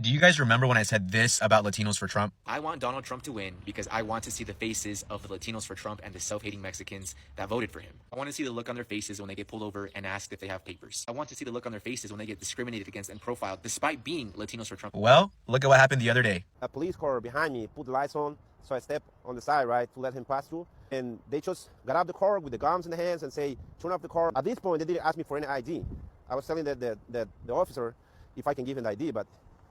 Do you guys remember when I said this about Latinos for Trump? I want Donald Trump to win because I want to see the faces of the Latinos for Trump and the self-hating Mexicans that voted for him. I want to see the look on their faces when they get pulled over and asked if they have papers. I want to see the look on their faces when they get discriminated against and profiled despite being Latinos for Trump. Well, look at what happened the other day. A police car behind me put the lights on, so I stepped on the side, right, to let him pass through. And they just got out of the car with the guns in the hands and say, turn off the car. At this point, they didn't ask me for any ID. I was telling the officer if I can give him the ID, but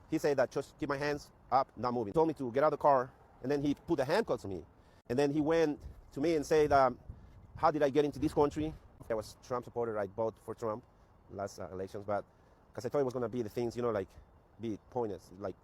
he said that just keep my hands up, not moving. He told me to get out of the car, and then he put the handcuffs on me. And then he went to me and said, how did I get into this country? I was Trump supporter. I voted for Trump last elections, but because I thought it was going to be the things, like be pointless, like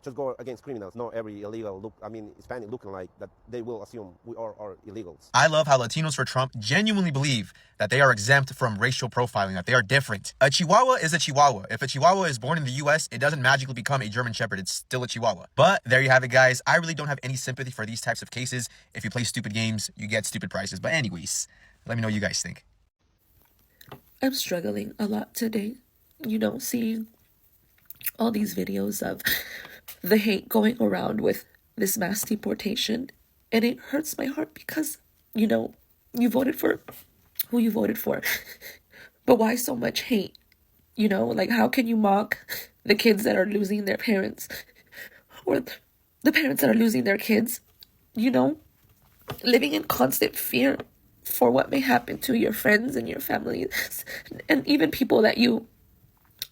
just go against criminals. Not every illegal Hispanic looking like that, they will assume we are illegals. I love how Latinos for Trump genuinely believe that they are exempt from racial profiling, that they are different. A Chihuahua is a Chihuahua. If a Chihuahua is born in the US, it doesn't magically become a German Shepherd. It's still a Chihuahua. But there you have it, guys. I really don't have any sympathy for these types of cases. If you play stupid games, you get stupid prices. But anyways, let me know what you guys think. I'm struggling a lot today, seeing all these videos of the hate going around with this mass deportation, and it hurts my heart because, you voted for who you voted for, but why so much hate? How can you mock the kids that are losing their parents, or the parents that are losing their kids, living in constant fear for what may happen to your friends and your family, and even people that you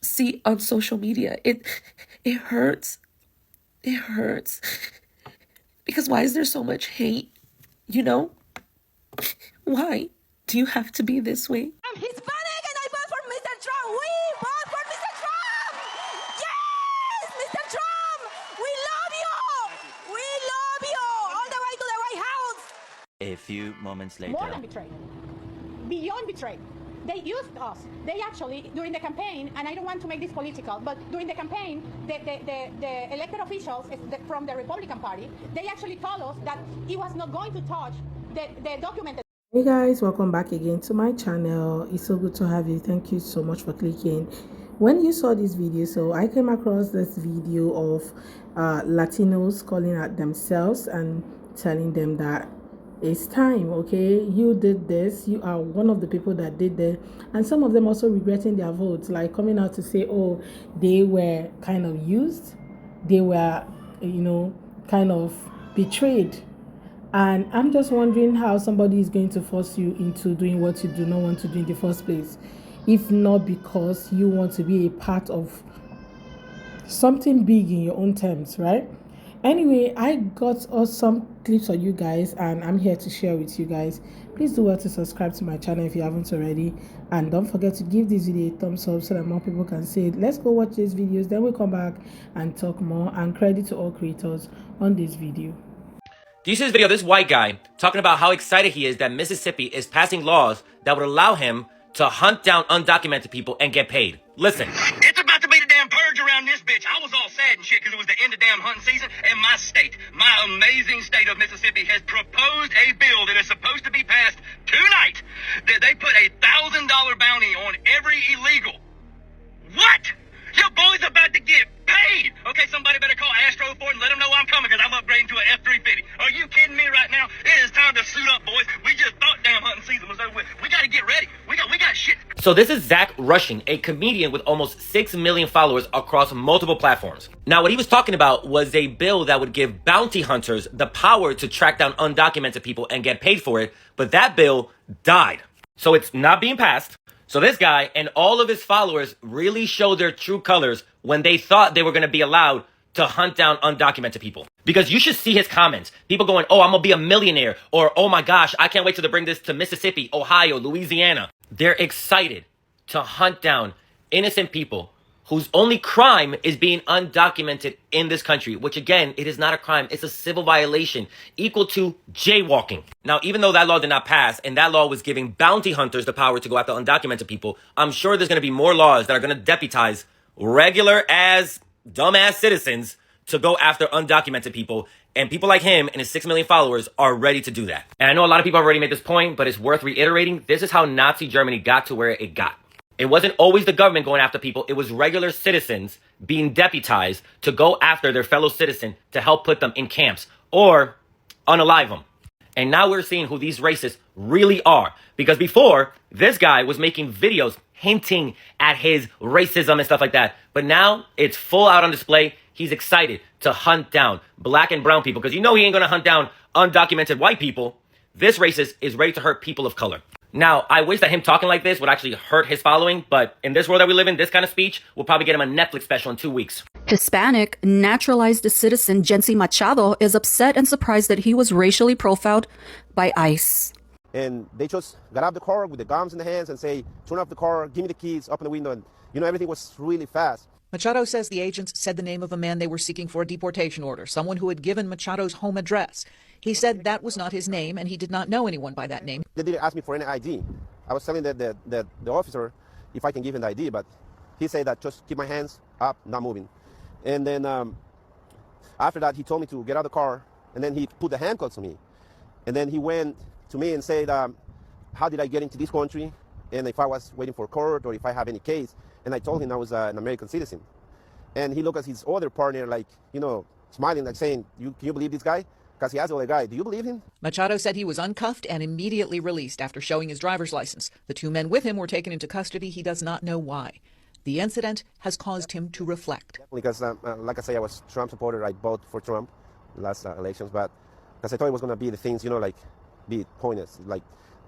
see on social media. It hurts. It hurts. Because why is there so much hate? Why do you have to be this way? I'm Hispanic and I vote for Mr. Trump. We vote for Mr. Trump. Yes, Mr. Trump. We love you. We love you. All the way to the White House. A few moments later. More than betrayed. Beyond betrayed. They used us. They actually, during the campaign, and I don't want to make this political, but during the campaign, the elected officials from the Republican Party, they actually told us that he was not going to touch the document. Hey guys, welcome back again to my channel. It's so good to have you. Thank you so much for clicking. When you saw this video, so I came across this video of Latinos calling out themselves and telling them that it's time, okay, you did this, you are one of the people that did that, and some of them also regretting their votes, like coming out to say, oh, they were kind of used, they were, kind of betrayed. And I'm just wondering how somebody is going to force you into doing what you do not want to do in the first place, if not because you want to be a part of something big in your own terms, right? Anyway, I got some clips for you guys and I'm here to share with you guys. Please do well to subscribe to my channel if you haven't already, and don't forget to give this video a thumbs up so that more people can see it. Let's go watch these videos, then we'll come back and talk more, and credit to all creators on this video. Do you see this video? This white guy talking about how excited he is that Mississippi is passing laws that would allow him to hunt down undocumented people and get paid. Listen. It's about to be the damn purge around this bitch. I was all sad and shit because it was the end of damn hunting season, and my state, my amazing state of Mississippi, has proposed a bill that is supposed to be passed tonight that they put $1,000 bounty on every illegal. What? Your boy's about to get paid. Okay, somebody better call Astro Ford and let them know I'm coming because I'm upgrading to an F-350. Are you kidding me right now? It is time to suit up, boys. We just thought damn hunting season was over with. We got to get ready. We got shit. So this is Zach Rushing, a comedian with almost 6 million followers across multiple platforms. Now, what he was talking about was a bill that would give bounty hunters the power to track down undocumented people and get paid for it, but that bill died. So it's not being passed. So this guy and all of his followers really showed their true colors when they thought they were going to be allowed to hunt down undocumented people. Because you should see his comments. People going, oh, I'm going to be a millionaire. Or, oh my gosh, I can't wait till they bring this to Mississippi, Ohio, Louisiana. They're excited to hunt down innocent people whose only crime is being undocumented in this country, which again, it is not a crime. It's a civil violation equal to jaywalking. Now, even though that law did not pass and that law was giving bounty hunters the power to go after undocumented people, I'm sure there's going to be more laws that are going to deputize regular ass, dumbass citizens to go after undocumented people. And people like him and his 6 million followers are ready to do that. And I know a lot of people have already made this point, but it's worth reiterating. This is how Nazi Germany got to where it got. It wasn't always the government going after people. It was regular citizens being deputized to go after their fellow citizen to help put them in camps or unalive them. And now we're seeing who these racists really are. Because before, this guy was making videos hinting at his racism and stuff like that. But now it's full out on display. He's excited to hunt down black and brown people because you know he ain't going to hunt down undocumented white people. This racist is ready to hurt people of color. Now, I wish that him talking like this would actually hurt his following, but in this world that we live in, this kind of speech will probably get him a Netflix special in 2 weeks. Hispanic, naturalized citizen Jency Machado is upset and surprised that he was racially profiled by ICE. And they just got out of the car with the guns in the hands and say, turn off the car, give me the keys, open the window. And, everything was really fast. Machado says the agents said the name of a man they were seeking for a deportation order, someone who had given Machado's home address. He said that was not his name, and he did not know anyone by that name. They didn't ask me for any ID. I was telling the officer if I can give him the ID, but he said that just keep my hands up, not moving. And then after that, he told me to get out of the car, and then he put the handcuffs on me. And then he went to me and said, how did I get into this country? And if I was waiting for court or if I have any case. And I told him I was an American citizen. And he looked at his other partner like, smiling, like saying, can you believe this guy? Because he asked the other guy, do you believe him? Machado said he was uncuffed and immediately released after showing his driver's license. The 2 men with him were taken into custody. He does not know why. The incident has caused him to reflect. Because, like I say, I was a Trump supporter. I voted for Trump last elections, but because I thought it was going to be the things, be pointless, like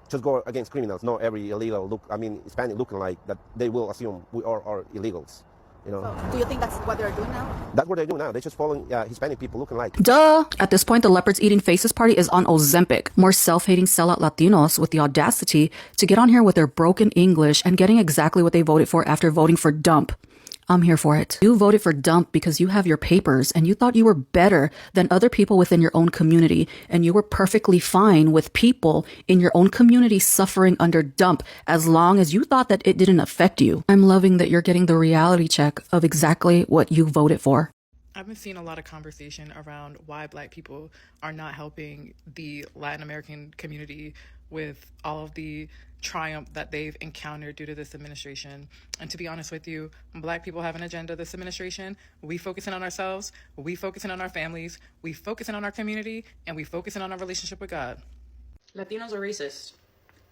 just go against criminals. Not every illegal Hispanic looking like that. They will assume we are illegals. So, do you think that's what they're doing now? That's what they're doing now. They're just following Hispanic people looking like. Duh! At this point, the Leopards Eating Faces party is on Ozempic. More self-hating sellout Latinos with the audacity to get on here with their broken English and getting exactly what they voted for after voting for dump. I'm here for it. You voted for dump because you have your papers and you thought you were better than other people within your own community, and you were perfectly fine with people in your own community suffering under dump as long as you thought that it didn't affect you. I'm loving that you're getting the reality check of exactly what you voted for. I've been seeing a lot of conversation around why Black people are not helping the Latin American community with all of the triumph that they've encountered due to this administration. And to be honest with you, Black people have an agenda this administration. We focusing on ourselves, we focusing on our families, we focusing on our community, and we focusing on our relationship with God. Latinos are racist.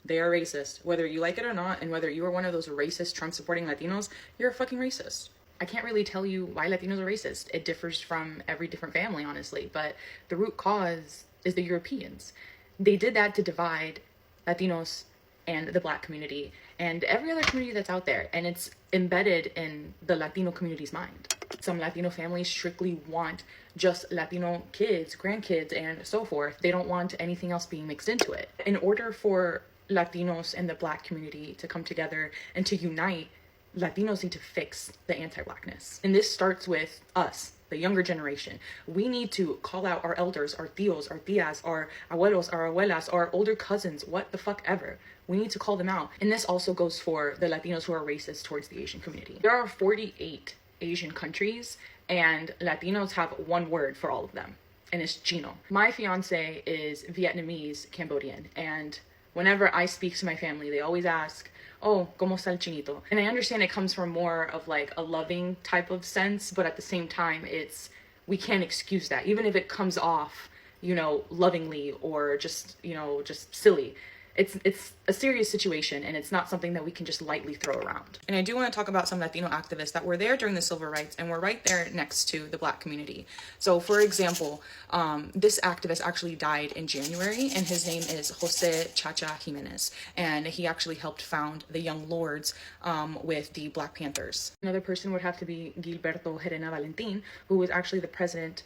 They are racist. Whether you like it or not, and whether you are one of those racist Trump-supporting Latinos, you're a fucking racist. I can't really tell you why Latinos are racist. It differs from every different family, honestly, but the root cause is the Europeans. They did that to divide Latinos and the Black community and every other community that's out there, and it's embedded in the Latino community's mind. Some Latino families strictly want just Latino kids, grandkids, and so forth. They don't want anything else being mixed into it. In order for Latinos and the Black community to come together and to unite, Latinos need to fix the anti-Blackness. And this starts with us, the younger generation. We need to call out our elders, our tios, our tias, our abuelos, our abuelas, our older cousins, what the fuck ever. We need to call them out. And this also goes for the Latinos who are racist towards the Asian community. There are 48 Asian countries, and Latinos have one word for all of them, and it's Chino. My fiance is Vietnamese Cambodian, and whenever I speak to my family, they always ask, oh, ¿cómo está el chinito? And I understand it comes from more of like a loving type of sense, but at the same time, we can't excuse that. Even if it comes off, lovingly or just silly. It's a serious situation, and it's not something that we can just lightly throw around. And I do want to talk about some Latino activists that were there during the civil rights and were right there next to the Black community. So for example, this activist actually died in January, and his name is Jose Chacha Jimenez, and he actually helped found the Young Lords with the Black Panthers. Another person would have to be Gilberto Herena Valentin, who was actually the president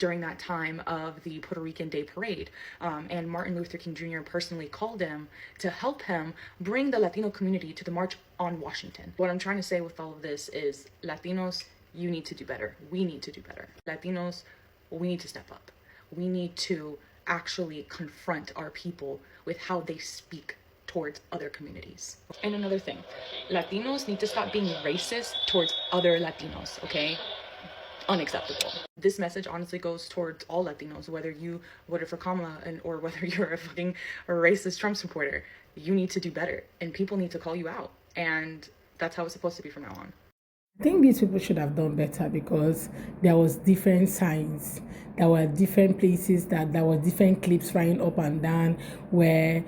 during that time of the Puerto Rican Day Parade, and Martin Luther King Jr. personally called him to help him bring the Latino community to the March on Washington. What I'm trying to say with all of this is, Latinos, you need to do better. We need to do better. Latinos, we need to step up. We need to actually confront our people with how they speak towards other communities. And another thing, Latinos need to stop being racist towards other Latinos, okay? Unacceptable. This message honestly goes towards all Latinos, whether you voted for Kamala or whether you're a fucking racist Trump supporter. You need to do better, and people need to call you out, and that's how it's supposed to be from now on. I think these people should have done better because there was different signs. There were different places that there were different clips flying up and down where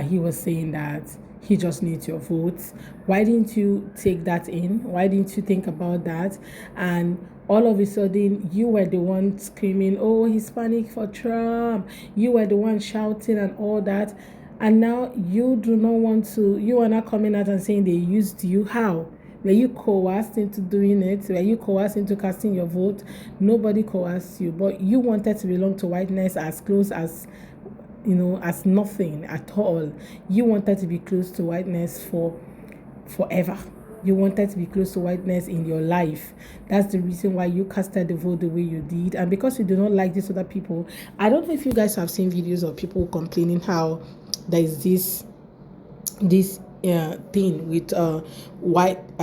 he was saying that he just needs your votes. Why didn't you take that in? Why didn't you think about that? And all of a sudden, you were the one screaming, "Oh, Hispanic for Trump." You were the one shouting and all that. And now you do not want to, you are not coming out and saying they used you. How? Were you coerced into doing it? Were you coerced into casting your vote? Nobody coerced you, but you wanted to belong to whiteness as close as, as nothing at all. You wanted to be close to whiteness for forever. You wanted to be close to whiteness in your life. That's the reason why you casted the vote the way you did. And because you do not like these other people, I don't know if you guys have seen videos of people complaining how there is this thing with white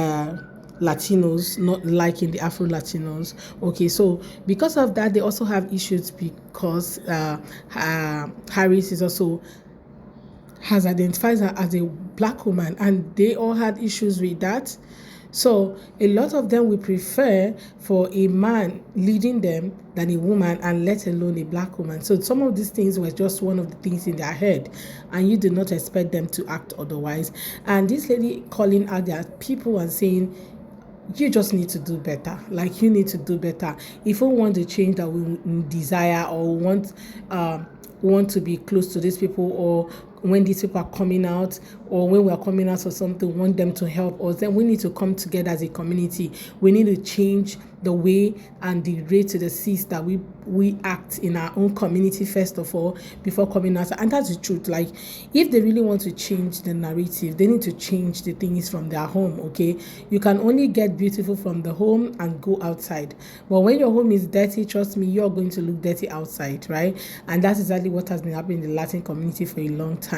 Latinos not liking the Afro Latinos. Okay, so because of that, they also have issues because Harris is also has identified her as a black woman, and they all had issues with that. So a lot of them will prefer for a man leading them than a woman, and let alone a black woman. So some of these things were just one of the things in their head, and you do not expect them to act otherwise. And this lady calling out their people and saying, you just need to do better. Like, you need to do better. If we want the change that we desire, or want to be close to these people, or when these people are coming out, or when we are coming out for something, want them to help us, then we need to come together as a community. We need to change the way and the rate to the seas that we act in our own community first of all before coming out. And that's the truth. Like, if they really want to change the narrative, they need to change the things from their home. Okay, you can only get beautiful from the home and go outside, but when your home is dirty, trust me, you're going to look dirty outside, right? And that's exactly what has been happening in the Latin community for a long time.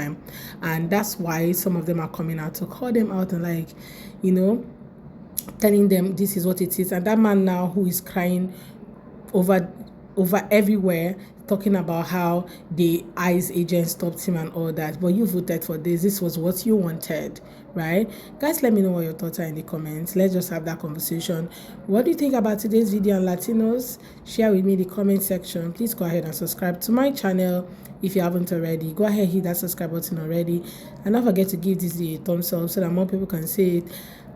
And that's why some of them are coming out to call them out and, like, telling them this is what it is. And that man now, who is crying over everywhere, talking about how the ICE agent stopped him and all that, but you voted for this was what you wanted, right? Guys, let me know what your thoughts are in the comments. Let's just have that conversation. What do you think about today's video on Latinos? Share with me in the comment section. Please go ahead and subscribe to my channel if you haven't already. Go ahead, hit that subscribe button already, and don't forget to give this video a thumbs up so that more people can see it.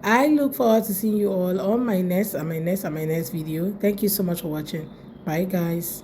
I look forward to seeing you all on my next video. Thank you so much for watching. Bye, guys.